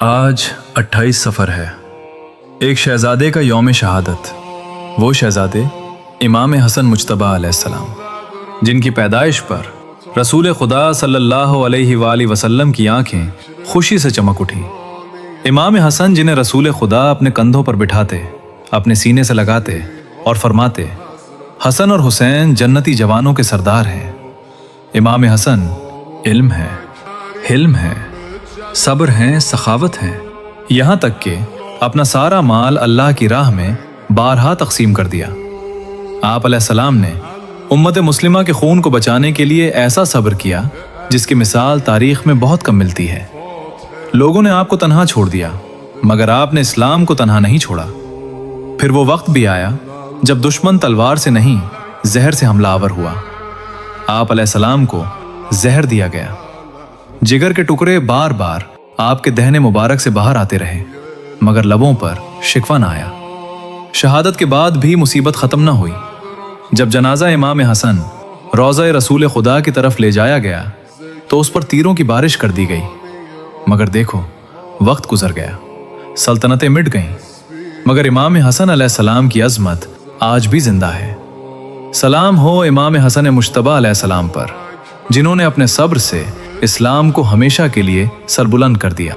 آج 28 सफ़र है। एक शहज़ादे का यौम शहादत। वो शहज़ादे इमाम हसन मुज्तबा अलैहिस्सलाम, जिनकी पैदाइश पर रसूल खुदा सल्लल्लाहु अलैहि वसल्लम की आंखें खुशी से चमक उठी। इमाम हसन, जिन्हें रसूल खुदा अपने कंधों पर बिठाते, अपने सीने से लगाते और फरमाते, हसन और हुसैन जन्नती जवानों के सरदार हैं। इमाम हसन इल्म है, हिल्म है, सब्र हैं, सखावत हैं, यहाँ तक कि अपना सारा माल अल्लाह की राह में बारहा तकसीम कर दिया। आप अलैहिस्सलाम ने उम्मत मुस्लिमा के खून को बचाने के लिए ऐसा सब्र किया जिसकी मिसाल तारीख में बहुत कम मिलती है। लोगों ने आपको तन्हा छोड़ दिया, मगर आपने इस्लाम को तन्हा नहीं छोड़ा। फिर वो वक्त भी आया जब दुश्मन तलवार से नहीं, जहर से हमलावर हुआ। आप अलैहिस्सलाम को जहर दिया गया। जिगर के टुकड़े बार बार आपके दहने मुबारक से बाहर आते रहे, मगर लबों पर शिकवा न आया। शहादत के बाद भी मुसीबत खत्म न हुई। जब जनाजा इमाम हसन रोज़ा रसूल खुदा की तरफ ले जाया गया तो उस पर तीरों की बारिश कर दी गई। मगर देखो, वक्त गुजर गया, सल्तनतें मिट गईं, मगर इमाम हसन अलैहिस्सलाम की अजमत आज भी जिंदा है। सलाम हो इमाम हसन मुज्तबा अलैहिस्सलाम पर, जिन्होंने अपने सब्र से इस्लाम को हमेशा के लिए सरबुलंद कर दिया।